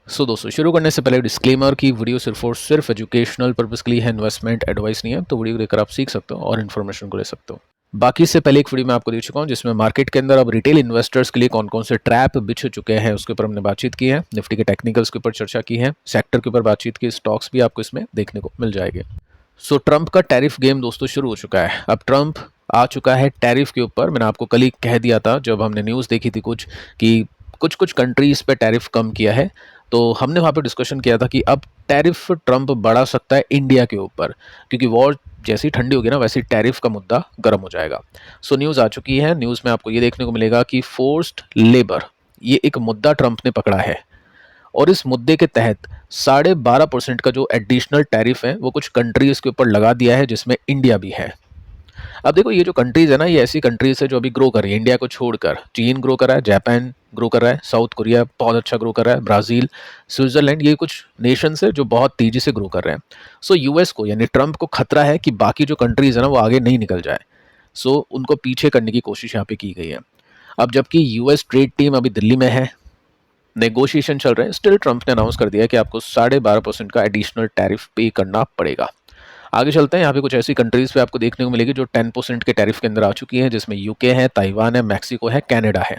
दोस्तों शुरू करने से पहले डिस्क्लेमर की वीडियो सिर्फ और सिर्फ एजुकेशनल पर्पज़ के लिए है, इन्वेस्टमेंट एडवाइस नहीं है। तो वीडियो देखकर आप सीख सकते हो और इन्फॉर्मेशन को ले सकते हो। बाकी से पहले एक वीडियो मैं आपको दे चुका हूँ जिसमें मार्केट के अंदर अब रिटेल इन्वेस्टर्स के लिए कौन कौन से ट्रैप बिछ चुके हैं उसके ऊपर हमने बातचीत की है। निफ्टी के टेक्निकल्स के ऊपर चर्चा की है, सेक्टर के ऊपर बातचीत की, स्टॉक्स भी आपको इसमें देखने को मिल जाएंगे। ट्रंप का टैरिफ गेम दोस्तों शुरू हो चुका है। अब ट्रंप आ चुका है टैरिफ के ऊपर। मैंने आपको कल ही कह दिया था जब हमने न्यूज़ देखी थी कुछ कि कुछ कंट्रीज़ पे टैरिफ कम किया है, तो हमने वहाँ पे डिस्कशन किया था कि अब टैरिफ ट्रंप बढ़ा सकता है इंडिया के ऊपर, क्योंकि वॉर जैसी ठंडी होगी ना वैसे टैरिफ का मुद्दा गर्म हो जाएगा। न्यूज़ आ चुकी है। न्यूज़ में आपको ये देखने को मिलेगा कि फोर्स्ड लेबर ये एक मुद्दा ट्रंप ने पकड़ा है और इस मुद्दे के तहत 12.5% का जो एडिशनल टैरिफ है वो कुछ कंट्रीज़ के ऊपर लगा दिया है, जिसमें इंडिया भी है। अब देखो ये जो कंट्रीज़ है ना, ये ऐसी कंट्रीज़ है जो अभी ग्रो कर रही है। इंडिया को छोड़कर चीन ग्रो कर रहा है, जापान ग्रो कर रहा है, साउथ कोरिया बहुत अच्छा ग्रो कर रहा है, ब्राज़ील, स्विट्ज़रलैंड, ये कुछ नेशंस है जो बहुत तेज़ी से ग्रो कर रहे हैं। यूएस को यानी ट्रंप को खतरा है कि बाकी जो कंट्रीज़ है ना वो आगे नहीं निकल जाए। उनको पीछे करने की कोशिश यहाँ पे की गई है। अब जबकि यूएस ट्रेड टीम अभी दिल्ली में है, नेगोशिएशन चल रहे हैं, स्टिल ट्रंप ने अनाउंस कर दिया है कि आपको 12.5% का एडिशनल टैरिफ पे करना पड़ेगा। आगे चलते हैं। यहाँ पे कुछ ऐसी कंट्रीज़ पे आपको देखने को मिलेगी जो 10% के टैरिफ के अंदर आ चुकी हैं, जिसमें यूके है, ताइवान है, मैक्सिको है, कनाडा है।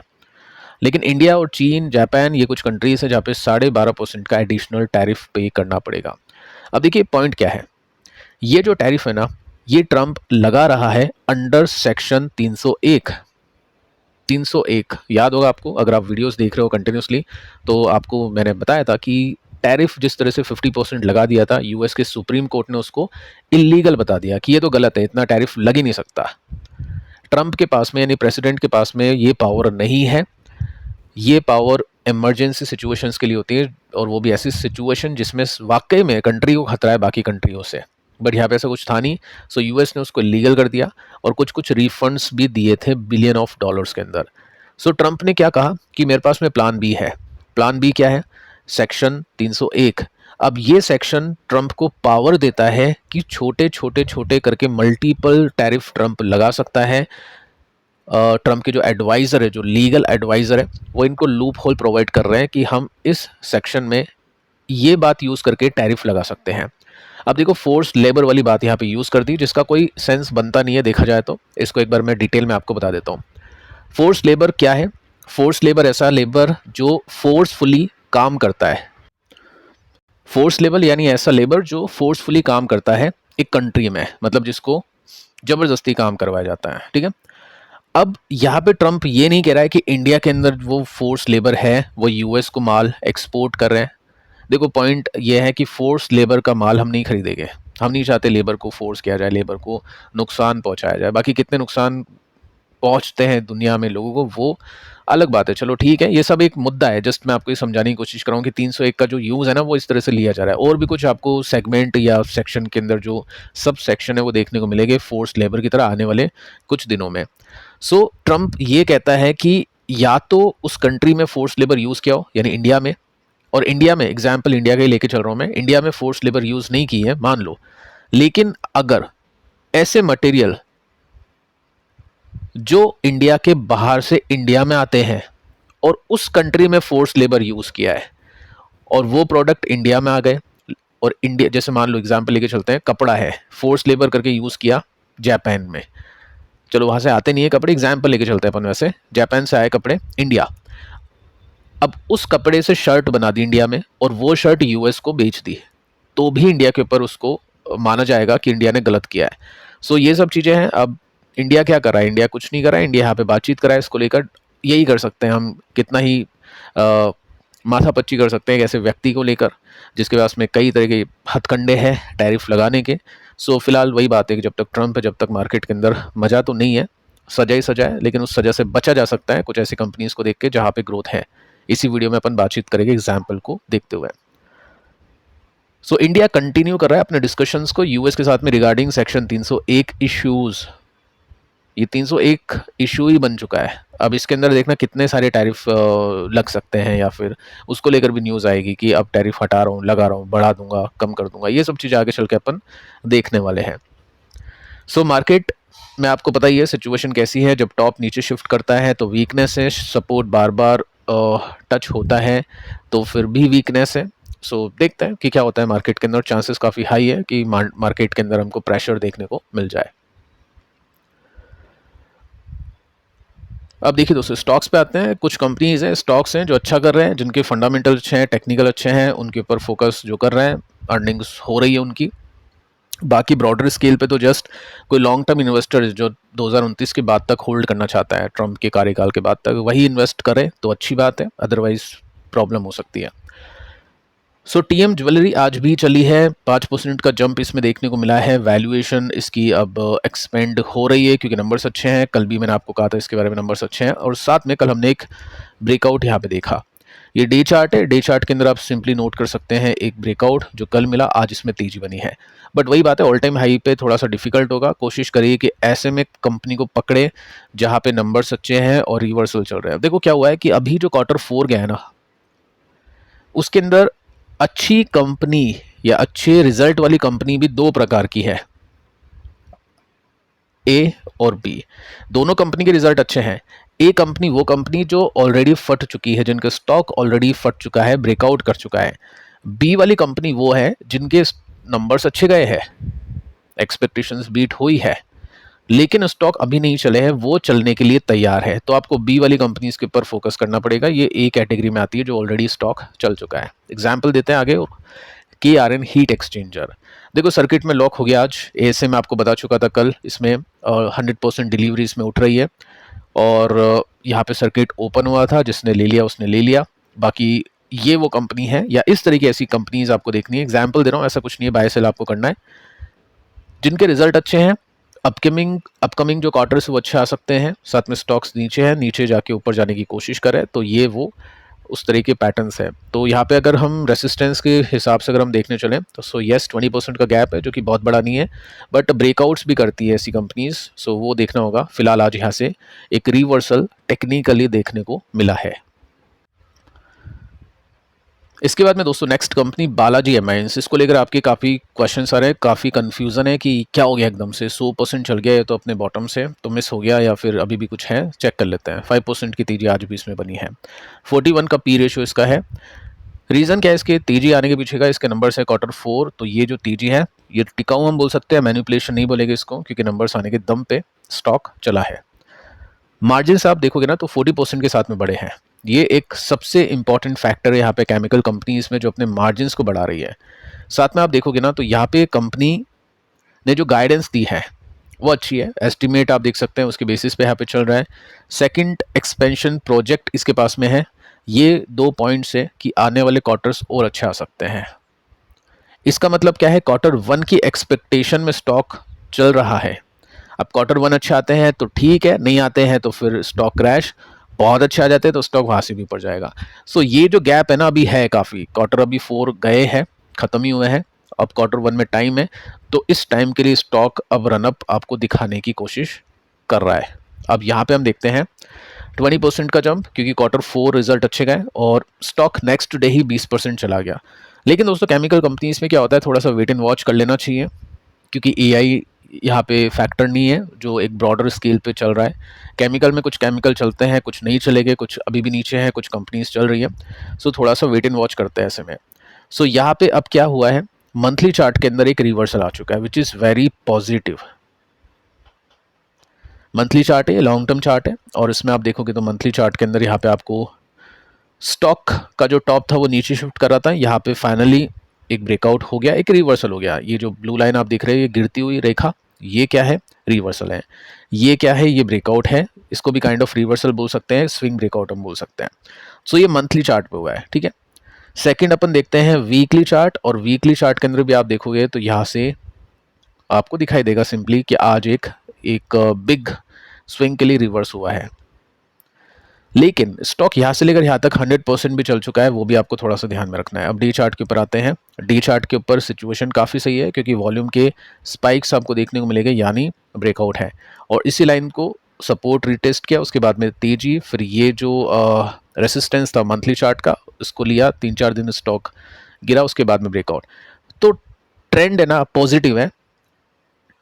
लेकिन इंडिया और चीन, जापान, ये कुछ कंट्रीज़ है जहाँ पे 12.5% का एडिशनल टैरिफ पे करना पड़ेगा। अब देखिए पॉइंट क्या है, ये जो टैरिफ है ना ये ट्रंप लगा रहा है अंडर सेक्शन 301। 301 याद होगा आपको, अगर आप वीडियोस देख रहे हो कंटिन्यूसली तो आपको मैंने बताया था कि टैरिफ जिस तरह से 50% लगा दिया था, यूएस के सुप्रीम कोर्ट ने उसको इलीगल बता दिया कि ये तो गलत है, इतना टैरिफ लग ही नहीं सकता। ट्रंप के पास में यानी प्रेसिडेंट के पास में ये पावर नहीं है। ये पावर इमरजेंसी सिचुएशंस के लिए होती है, और वो भी ऐसी सिचुएशन जिसमें वाकई में कंट्री को खतरा है बाकी कंट्रियों से। बट यहाँ पे ऐसा कुछ था नहीं। यूएस ने उसको लीगल कर दिया और कुछ कुछ रिफंड्स भी दिए थे बिलियन ऑफ डॉलर्स के अंदर। ट्रंप ने क्या कहा कि मेरे पास में प्लान बी है। प्लान बी क्या है? सेक्शन 301। अब ये सेक्शन ट्रंप को पावर देता है कि छोटे छोटे छोटे करके मल्टीपल टैरिफ ट्रंप लगा सकता है। ट्रंप के जो एडवाइज़र है, जो लीगल एडवाइज़र है, वो इनको लूप होल प्रोवाइड कर रहे हैं कि हम इस सेक्शन में ये बात यूज़ करके टैरिफ लगा सकते हैं। अब देखो फोर्स लेबर वाली बात यहाँ पे यूज़ कर दी, जिसका कोई सेंस बनता नहीं है देखा जाए तो। इसको एक बार मैं डिटेल में आपको बता देता हूँ। फोर्स लेबर क्या है? फोर्स लेबर ऐसा लेबर जो फोर्सफुली काम करता है। फोर्स लेबर यानी ऐसा लेबर जो फोर्सफुली काम करता है एक कंट्री में, मतलब जिसको ज़बरदस्ती काम करवाया जाता है, ठीक है। अब यहाँ पे ट्रंप ये नहीं कह रहा है कि इंडिया के अंदर वो फोर्स लेबर है वो यूएस को माल एक्सपोर्ट कर रहे हैं। देखो पॉइंट ये है कि फोर्स लेबर का माल हम नहीं खरीदेंगे। हम नहीं चाहते लेबर को फोर्स किया जाए, लेबर को नुकसान पहुंचाया जाए। बाकी कितने नुकसान पहुंचते हैं दुनिया में लोगों को वो अलग बात है, चलो ठीक है, ये सब एक मुद्दा है। जस्ट मैं आपको ये समझाने की कोशिश कर रहा हूँ कि 301 का जो यूज़ है ना वो इस तरह से लिया जा रहा है। और भी कुछ आपको सेगमेंट या सेक्शन के अंदर जो सब सेक्शन है वो देखने को मिलेंगे फोर्स लेबर की तरह आने वाले कुछ दिनों में। ट्रंप ये कहता है कि या तो उस कंट्री में फोर्स लेबर यूज़ किया हो, यानी इंडिया में, और इंडिया में एग्जाम्पल इंडिया का ही लेके चल रहा हूँ मैं, इंडिया में फोर्स लेबर यूज़ नहीं की है मान लो, लेकिन अगर ऐसे मटेरियल जो इंडिया के बाहर से इंडिया में आते हैं और उस कंट्री में फोर्स लेबर यूज़ किया है और वो प्रोडक्ट इंडिया में आ गए, और इंडिया जैसे मान लो एग्जाम्पल लेके चलते हैं, कपड़ा है, फोर्स लेबर करके यूज़ किया जापान में, चलो वहाँ से आते नहीं है कपड़े, एग्जाम्पल लेके चलते हैं अपन, वैसे जापान से आए कपड़े इंडिया, अब उस कपड़े से शर्ट बना दी इंडिया में और वो शर्ट यूएस को बेच दी, तो भी इंडिया के ऊपर उसको माना जाएगा कि इंडिया ने गलत किया है। ये सब चीज़ें हैं। अब इंडिया क्या कर रहा है? इंडिया कुछ नहीं कर रहा है। इंडिया यहाँ पे बातचीत कर रहा है इसको लेकर। यही कर सकते हैं हम, कितना ही माथापच्ची कर सकते हैं ऐसे व्यक्ति को लेकर जिसके पास में कई तरह के हथकंडे हैं टैरिफ लगाने के। फिलहाल वही बात है कि जब तक ट्रंप है, जब तक मार्केट के अंदर मज़ा तो नहीं है, सजा ही सजा है, लेकिन उस सजा से बचा जा सकता है कुछ ऐसी कंपनीज को देख के जहाँ पे ग्रोथ है। इसी वीडियो में अपन बातचीत करेंगे एग्जाम्पल को देखते हुए। इंडिया कंटिन्यू कर रहा है अपने डिस्कशंस को यूएस के साथ में रिगार्डिंग सेक्शन 301 इश्यूज। ये 301 इशू ही बन चुका है। अब इसके अंदर देखना कितने सारे टैरिफ लग सकते हैं, या फिर उसको लेकर भी न्यूज़ आएगी कि अब टैरिफ हटा रहा हूँ, लगा रहा हूँ, बढ़ा दूंगा, कम कर दूंगा। ये सब चीज़ें आगे चल के अपन देखने वाले हैं। मार्केट में आपको पता ही है सिचुएशन कैसी है। जब टॉप नीचे शिफ्ट करता है तो वीकनेस है, सपोर्ट बार बार टच होता है तो फिर भी वीकनेस है। सो देखते हैं कि क्या होता है मार्केट के अंदर। चांसेस काफ़ी हाई है कि मार्केट के अंदर हमको प्रेशर देखने को मिल जाए। अब देखिए दोस्तों, स्टॉक्स पे आते हैं। कुछ कंपनीज हैं, स्टॉक्स हैं जो अच्छा कर रहे हैं, जिनके फंडामेंटल अच्छे हैं, टेक्निकल अच्छे हैं, उनके ऊपर फोकस जो कर रहे हैं, अर्निंग्स हो रही है उनकी। बाकी ब्रॉडर स्केल पे तो जस्ट कोई लॉन्ग टर्म इन्वेस्टर जो 2029 के बाद तक होल्ड करना चाहता है, ट्रम्प के कार्यकाल के बाद तक, वही इन्वेस्ट करे तो अच्छी बात है, अदरवाइज प्रॉब्लम हो सकती है। सो टीएम ज्वेलरी आज भी चली है, 5% का जंप इसमें देखने को मिला है। वैल्यूएशन इसकी अब एक्सपेंड हो रही है क्योंकि नंबर्स अच्छे हैं। कल भी मैंने आपको कहा था इसके बारे में, नंबर्स अच्छे हैं। और साथ में कल हमने एक ब्रेकआउट यहाँ पे देखा। ये डे चार्ट है, डे चार्ट के अंदर आप सिंपली नोट कर सकते हैं एक ब्रेकआउट जो कल मिला, आज इसमें तेजी बनी है। बट वही बात है, ऑल टाइम हाई पे थोड़ा सा डिफिकल्ट होगा। कोशिश करिए कि ऐसे में कंपनी को पकड़े जहाँ पे नंबर्स अच्छे हैं और रिवर्सल चल रहे हैं। देखो क्या हुआ है कि अभी जो Q4 गया है ना, उसके अंदर अच्छी कंपनी या अच्छे रिजल्ट वाली कंपनी भी दो प्रकार की है, ए और बी। दोनों कंपनी के रिजल्ट अच्छे हैं। ए कंपनी वो कंपनी जो ऑलरेडी फट चुकी है, जिनका स्टॉक ऑलरेडी फट चुका है, ब्रेकआउट कर चुका है। बी वाली कंपनी वो है जिनके नंबर्स अच्छे गए हैं, एक्सपेक्टेशंस बीट हुई है, लेकिन स्टॉक अभी नहीं चले हैं, वो चलने के लिए तैयार है। तो आपको बी वाली कंपनीज के ऊपर फोकस करना पड़ेगा। ये ए कैटेगरी में आती है जो ऑलरेडी स्टॉक चल चुका है। एग्जाम्पल देते हैं आगे, KRN हीट एक्सचेंजर। देखो सर्किट में लॉक हो गया आज। एएसए में आपको बता चुका था कल, इसमें 100% डिलीवरी इसमें उठ रही है। और यहाँ पे सर्किट ओपन हुआ था, जिसने ले लिया उसने ले लिया। बाकी ये वो कंपनी है, या इस तरीके ऐसी कंपनीज आपको देखनी है। एग्जाम्पल दे रहा हूँ, ऐसा कुछ नहीं है बाय सेल आपको करना है। जिनके रिजल्ट अच्छे हैं, अपकमिंग जो क्वार्टर्स वो अच्छे आ सकते हैं, साथ में स्टॉक्स नीचे हैं, नीचे जाके ऊपर जाने की कोशिश करें, तो ये वो उस तरह के पैटर्न्स है। तो यहाँ पे अगर हम रेसिस्टेंस के हिसाब से अगर हम देखने चलें तो सो येस 20% का गैप है, जो कि बहुत बड़ा नहीं है, बट ब्रेकआउट्स भी करती है ऐसी कंपनीज। सो वो देखना होगा। फिलहाल आज यहाँ से एक रिवर्सल टेक्निकली देखने को मिला है। इसके बाद में दोस्तों नेक्स्ट कंपनी बालाजी एमाइंस। इसको लेकर आपके काफ़ी क्वेश्चन आ रहे हैं, काफ़ी कन्फ्यूज़न है कि क्या हो गया एकदम से 100% चल गया है, तो अपने बॉटम से तो मिस हो गया या फिर अभी भी कुछ है, चेक कर लेते हैं। 5% की तेजी आज भी इसमें बनी है। 41 का पी रेशियो इसका है। रीज़न क्या है इसके तेजी आने के पीछे का? इसके नंबर्स है Q4, तो ये जो तेजी है ये टिकाऊ हम बोल सकते हैं, मैनिपुलेशन नहीं बोलेंगे इसको, क्योंकि नंबर्स आने के दम पे स्टॉक चला है। मार्जिन आप देखोगे ना तो 40% के साथ में बढ़े हैं। ये एक सबसे इंपॉर्टेंट फैक्टर है यहाँ पे केमिकल कंपनीज में, जो अपने मार्जिन्स को बढ़ा रही है। साथ में आप देखोगे ना तो यहाँ पे कंपनी ने जो गाइडेंस दी है वो अच्छी है। एस्टिमेट आप देख सकते हैं उसके बेसिस पे यहाँ पे चल रहा है। सेकंड एक्सपेंशन प्रोजेक्ट इसके पास में है। ये 2 पॉइंट्स है कि आने वाले क्वार्टर्स और अच्छे आ सकते हैं। इसका मतलब क्या है? Q1 की एक्सपेक्टेशन में स्टॉक चल रहा है। अब Q1 अच्छे आते हैं तो ठीक है, नहीं आते हैं तो फिर स्टॉक क्रैश। बहुत अच्छे आ जाते हैं तो स्टॉक वहाँ से भी ऊपर जाएगा। सो ये जो गैप है ना अभी है काफ़ी। क्वार्टर अभी 4 गए हैं, ख़त्म ही हुए हैं, अब Q1 में टाइम है, तो इस टाइम के लिए स्टॉक अब रनअप आपको दिखाने की कोशिश कर रहा है। अब यहाँ पे हम देखते हैं 20% का जंप, क्योंकि Q4 रिजल्ट अच्छे गए और स्टॉक नेक्स्ट डे ही 20% चला गया। लेकिन दोस्तों केमिकल कंपनीज में क्या होता है, थोड़ा सा वेट एंड वॉच कर लेना चाहिए, क्योंकि AI यहाँ पे फैक्टर नहीं है जो एक ब्रॉडर स्केल पे चल रहा है। केमिकल में कुछ केमिकल चलते हैं, कुछ नहीं चलेंगे, कुछ अभी भी नीचे हैं, कुछ कंपनीज चल रही है। सो थोड़ा सा वेट एंड वॉच करते हैं ऐसे में। सो यहाँ पे अब क्या हुआ है, मंथली चार्ट के अंदर एक रिवर्सल आ चुका है, which is very positive. Monthly chart है, लॉन्ग टर्म चार्ट है, और इसमें आप देखोगे तो मंथली चार्ट के अंदर यहाँ पे आपको स्टॉक का जो टॉप था वो नीचे शिफ्ट कर रहा था, यहाँ पे फाइनली एक ब्रेकआउट हो गया, एक रिवर्सल हो गया। ये जो ब्लू लाइन आप देख रहे हैं, ये गिरती हुई रेखा, ये क्या है? रिवर्सल है। ये क्या है? ये ब्रेकआउट है। इसको भी काइंड ऑफ रिवर्सल बोल सकते हैं, स्विंग ब्रेकआउट हम बोल सकते हैं। सो ये मंथली चार्ट पे हुआ है, ठीक है। सेकंड अपन देखते हैं वीकली चार्ट, और वीकली चार्ट के अंदर भी आप देखोगे तो यहाँ से आपको दिखाई देगा सिंपली कि आज एक बिग स्विंग के लिए रिवर्स हुआ है। लेकिन स्टॉक यहाँ से लेकर यहाँ तक 100% भी चल चुका है, वो भी आपको थोड़ा सा ध्यान में रखना है। अब डी चार्ट के ऊपर आते हैं। डी चार्ट के ऊपर सिचुएशन काफ़ी सही है, क्योंकि वॉल्यूम के स्पाइक्स आपको देखने को मिलेंगे, यानी ब्रेकआउट है। और इसी लाइन को सपोर्ट रिटेस्ट किया, उसके बाद में तेजी, फिर ये जो रेसिस्टेंस था मंथली चार्ट का, उसको लिया, 3-4 दिन स्टॉक गिरा, उसके बाद में ब्रेकआउट। तो ट्रेंड है ना पॉजिटिव है,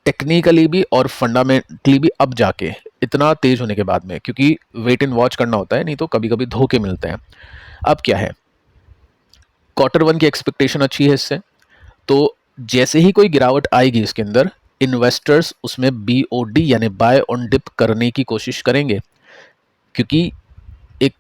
टेक्निकली भी और फंडामेंटली भी। अब जाके इतना तेज होने के बाद में, क्योंकि वेट एंड वॉच करना होता है, नहीं तो कभी कभी धोखे मिलते हैं। अब क्या है, क्वार्टर वन की एक्सपेक्टेशन अच्छी है इससे, तो जैसे ही कोई गिरावट आएगी इसके अंदर, इन्वेस्टर्स उसमें BOD यानी बाय ऑन डिप करने की कोशिश करेंगे, क्योंकि एक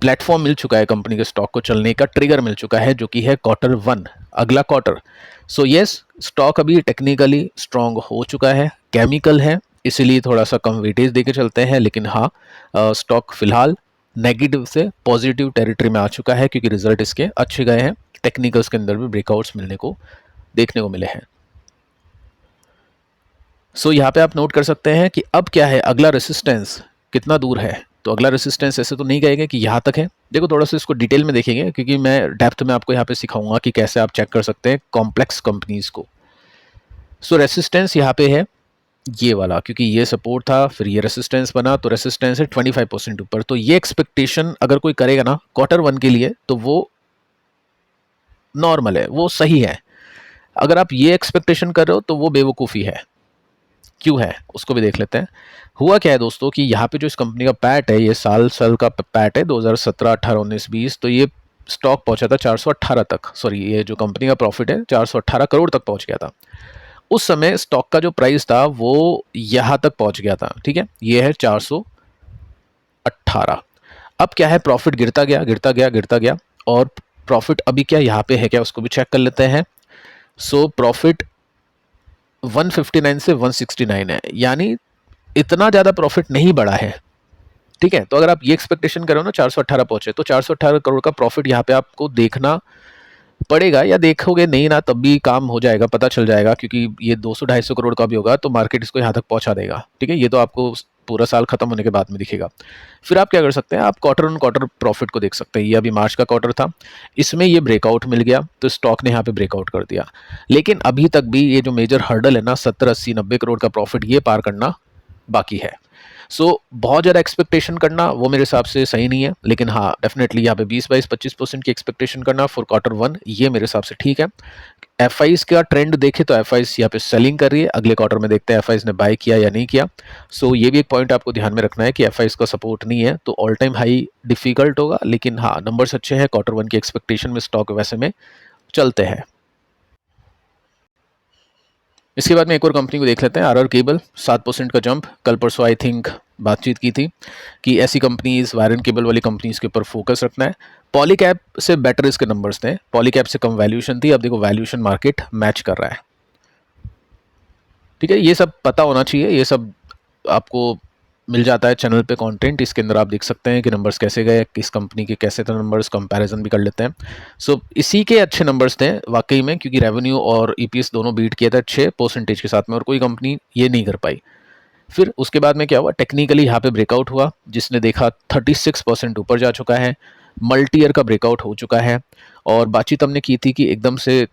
प्लेटफॉर्म मिल चुका है कंपनी के स्टॉक को चलने का, ट्रिगर मिल चुका है, जो कि है क्वार्टर वन, अगला क्वार्टर। सो यस, स्टॉक अभी टेक्निकली स्ट्रांग हो चुका है, केमिकल है, इसीलिए थोड़ा सा कम वेटेज देके चलते हैं, लेकिन हाँ, स्टॉक फिलहाल नेगेटिव से पॉजिटिव टेरिटरी में आ चुका है, क्योंकि रिजल्ट इसके अच्छे गए हैं, टेक्निकल्स के अंदर भी ब्रेकआउट्स देखने को मिले हैं। सो यहाँ पे आप नोट कर सकते हैं कि अब क्या है, अगला रेसिस्टेंस कितना दूर है। तो अगला रेसिस्टेंस ऐसे तो नहीं कहेंगे कि यहाँ तक है, देखो थोड़ा सा इसको डिटेल में देखेंगे, क्योंकि मैं डेप्थ में आपको यहाँ पे सिखाऊंगा कि कैसे आप चेक कर सकते हैं कॉम्प्लेक्स कंपनीज को। सो रेसिस्टेंस यहाँ पे है ये वाला, क्योंकि ये सपोर्ट था, फिर ये रेसिस्टेंस बना, तो रेसिस्टेंस है 25% ऊपर। तो ये एक्सपेक्टेशन अगर कोई करेगा ना क्वार्टर वन के लिए, तो वो नॉर्मल है, वो सही है। अगर आप ये एक्सपेक्टेशन कर रहे हो तो वो बेवकूफ़ी है। क्यों है उसको भी देख लेते हैं। हुआ क्या है दोस्तों कि यहाँ पे जो इस कंपनी का पैट है, ये साल का पैट है 2017, 18, 19, 20, तो ये स्टॉक पहुंचा था 418 तक, सॉरी ये जो कंपनी का प्रॉफिट है 418 करोड़ तक पहुंच गया था। उस समय स्टॉक का जो प्राइस था वो यहाँ तक पहुंच गया था, ठीक है, ये है 418। अब क्या है, प्रॉफिट गिरता गया गिरता गया गिरता गया, और प्रॉफिट अभी क्या यहाँ पे है क्या, उसको भी चेक कर लेते हैं। सो प्रॉफिट 159 से 169 है, यानी इतना ज़्यादा प्रॉफिट नहीं बढ़ा है, ठीक है। तो अगर आप ये एक्सपेक्टेशन करो ना 418 पहुंचे, तो 418 करोड़ का प्रॉफिट यहाँ पे आपको देखना पड़ेगा, या देखोगे नहीं ना तब भी काम हो जाएगा, पता चल जाएगा, क्योंकि ये 200-250 करोड़ का भी होगा तो मार्केट इसको यहाँ तक पहुँचा देगा, ठीक है। ये तो आपको पूरा साल खत्म होने के बाद में दिखेगा। फिर आप क्या कर सकते हैं, आप क्वार्टर ऑन क्वार्टर प्रॉफिट को देख सकते हैं। ये अभी मार्च का क्वार्टर था, इसमें ये ब्रेकआउट मिल गया, तो स्टॉक ने यहाँ पे ब्रेकआउट कर दिया, लेकिन अभी तक भी ये जो मेजर हर्डल है ना 70, 80, 90 करोड़ का प्रॉफिट, ये पार करना बाकी है। सो बहुत ज़्यादा एक्सपेक्टेशन करना वो मेरे हिसाब से सही नहीं है, लेकिन हाँ डेफिनेटली यहाँ पे 20-22-25% की एक्सपेक्टेशन करना फॉर क्वार्टर वन, ये मेरे हिसाब से ठीक है। एफआईज का ट्रेंड देखे तो एफआईज यहाँ पे सेलिंग कर रही है, अगले क्वार्टर में देखते हैं एफआईज ने बाय किया या नहीं किया। सो ये भी एक पॉइंट आपको ध्यान में रखना है कि एफआईज का सपोर्ट नहीं है तो ऑल टाइम हाई डिफिकल्ट होगा, लेकिन हाँ नंबर्स अच्छे हैं, क्वार्टर वन की एक्सपेक्टेशन में स्टॉक वैसे में चलते हैं। इसके बाद में एक और कंपनी को देख लेते हैं, आरआर केबल, 7% का जंप। कल परसों आई थिंक बातचीत की थी कि ऐसी कंपनीज, वायरन केबल वाली कंपनीज के ऊपर फोकस रखना है। पॉलीकैब से बेटर इसके नंबर्स थे, पॉलीकैब से कम वैल्यूएशन थी, अब देखो वैल्यूएशन मार्केट मैच कर रहा है, ठीक है। ये सब पता होना चाहिए, ये सब आपको मिल जाता है चैनल पे कंटेंट, इसके अंदर आप देख सकते हैं कि नंबर्स कैसे गए, किस कंपनी के कैसे थे नंबर्स, कंपैरिजन भी कर लेते हैं। सो इसी के अच्छे नंबर्स थे वाकई में, क्योंकि रेवेन्यू और ईपीएस दोनों बीट किया था 6% के साथ में, और कोई कंपनी ये नहीं कर पाई। फिर उसके बाद में क्या हुआ, टेक्निकली यहाँ पे ब्रेकआउट हुआ, जिसने देखा 36% ऊपर जा चुका है, मल्टी ईयर का ब्रेकआउट हो चुका है। और बातचीत हमने की थी कि एकदम से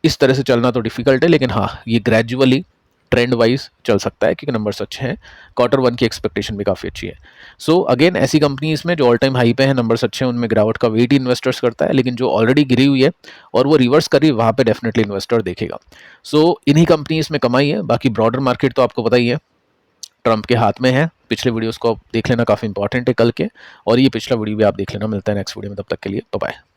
इस तरह से चलना तो डिफिकल्ट है, लेकिन हाँ ये ग्रेजुअली ट्रेंड वाइज चल सकता है, क्योंकि नंबर्स अच्छे हैं, क्वार्टर वन की एक्सपेक्टेशन भी काफ़ी अच्छी है। सो अगेन ऐसी कंपनीज में जो ऑल टाइम हाई पे है, नंबर्स अच्छे हैं, उनमें गिरावट का वेट ही इन्वेस्टर्स करता है, लेकिन जो ऑलरेडी गिरी हुई है और वो रिवर्स कर रही है, वहाँ पे डेफिनेटली इन्वेस्टर देखेगा। सो इन्हीं कंपनीज में कमाई है, बाकी ब्रॉडर मार्केट तो आपको पता ही है ट्रंप के हाथ में है। पिछले वीडियोस को आप देख लेना, काफ़ी इंपॉर्टेंट है कल के, और ये पिछला वीडियो भी आप देख लेना। मिलता है नेक्स्ट वीडियो में, तब तक के लिए बाय बाय।